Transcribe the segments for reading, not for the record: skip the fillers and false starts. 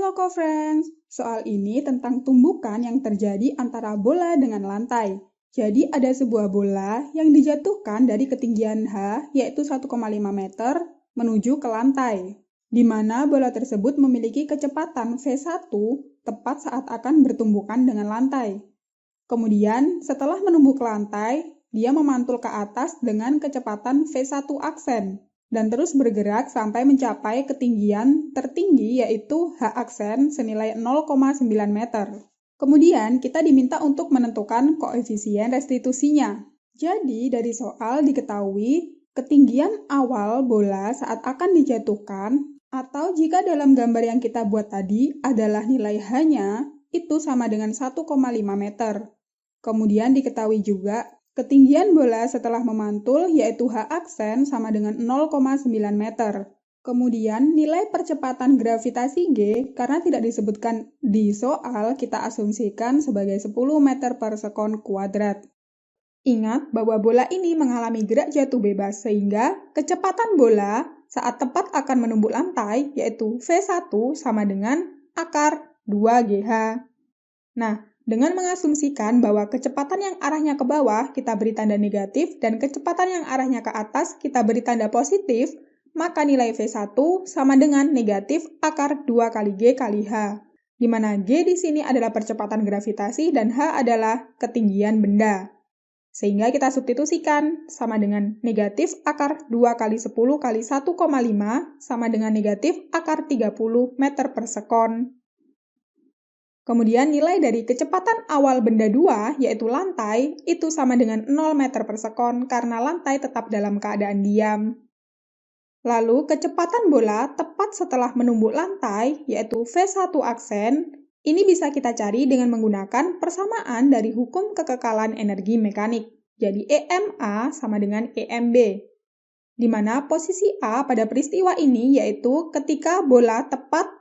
Halo co-friends, soal ini tentang tumbukan yang terjadi antara bola dengan lantai. Jadi ada sebuah bola yang dijatuhkan dari ketinggian H yaitu 1,5 meter menuju ke lantai, di mana bola tersebut memiliki kecepatan V1 tepat saat akan bertumbukan dengan lantai. Kemudian setelah menumbuk ke lantai, dia memantul ke atas dengan kecepatan V1 aksen dan terus bergerak sampai mencapai ketinggian tertinggi yaitu H aksen senilai 0,9 meter. Kemudian kita diminta untuk menentukan koefisien restitusinya. Jadi dari soal diketahui ketinggian awal bola saat akan dijatuhkan atau jika dalam gambar yang kita buat tadi adalah nilai H-nya itu sama dengan 1,5 meter. Kemudian diketahui juga ketinggian bola setelah memantul yaitu H aksen sama dengan 0,9 meter. Kemudian nilai percepatan gravitasi G karena tidak disebutkan di soal kita asumsikan sebagai 10 meter per sekon kuadrat. Ingat bahwa bola ini mengalami gerak jatuh bebas sehingga kecepatan bola saat tepat akan menumbuk lantai yaitu V1 sama dengan akar 2GH. Nah, dengan mengasumsikan bahwa kecepatan yang arahnya ke bawah kita beri tanda negatif dan kecepatan yang arahnya ke atas kita beri tanda positif, maka nilai V1 sama dengan negatif akar 2 kali G kali H, di mana G di sini adalah percepatan gravitasi dan H adalah ketinggian benda. Sehingga kita substitusikan sama dengan negatif akar 2 kali 10 kali 1,5 sama dengan negatif akar 30 meter per sekon. Kemudian nilai dari kecepatan awal benda 2, yaitu lantai, itu sama dengan 0 meter per sekon karena lantai tetap dalam keadaan diam. Lalu kecepatan bola tepat setelah menumbuk lantai, yaitu V1 aksen, ini bisa kita cari dengan menggunakan persamaan dari hukum kekekalan energi mekanik. Jadi EMA sama dengan EMB. Di mana posisi A pada peristiwa ini yaitu ketika bola tepat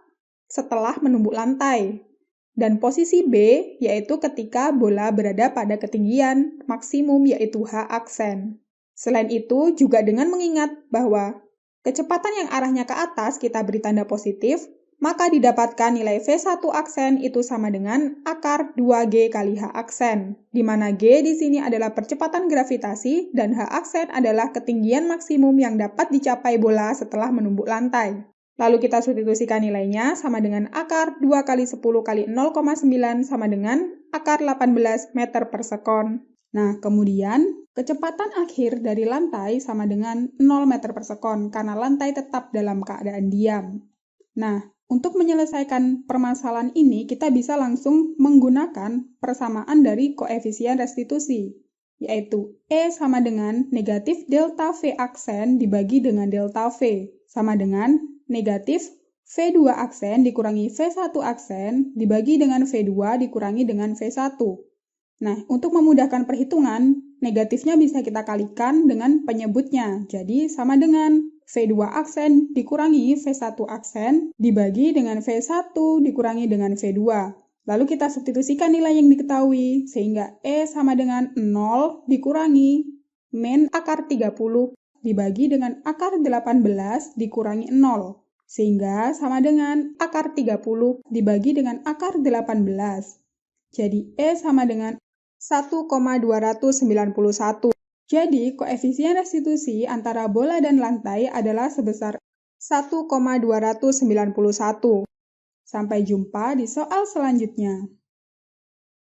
setelah menumbuk lantai. Dan posisi B yaitu ketika bola berada pada ketinggian maksimum yaitu H aksen. Selain itu, juga dengan mengingat bahwa kecepatan yang arahnya ke atas kita beri tanda positif, maka didapatkan nilai V1 aksen itu sama dengan akar 2G kali H aksen, di mana G di sini adalah percepatan gravitasi dan H aksen adalah ketinggian maksimum yang dapat dicapai bola setelah menumbuk lantai. Lalu kita substitusikan nilainya sama dengan akar 2 kali 10 kali 0,9 sama dengan akar 18 meter per sekon. Nah, kemudian kecepatan akhir dari lantai sama dengan 0 meter per sekon karena lantai tetap dalam keadaan diam. Nah, untuk menyelesaikan permasalahan ini, kita bisa langsung menggunakan persamaan dari koefisien restitusi, yaitu E sama dengan negatif delta V aksen dibagi dengan delta V, sama dengan negatif V2 aksen dikurangi V1 aksen dibagi dengan V2 dikurangi dengan V1. Nah, untuk memudahkan perhitungan, negatifnya bisa kita kalikan dengan penyebutnya. Jadi, sama dengan V2 aksen dikurangi V1 aksen dibagi dengan V1 dikurangi dengan V2. Lalu kita substitusikan nilai yang diketahui, sehingga E sama dengan 0 dikurangi min akar 30 dibagi dengan akar 18 dikurangi 0. Sehingga sama dengan akar 30 dibagi dengan akar 18. Jadi E sama dengan 1,291. Jadi koefisien restitusi antara bola dan lantai adalah sebesar 1,291. Sampai jumpa di soal selanjutnya.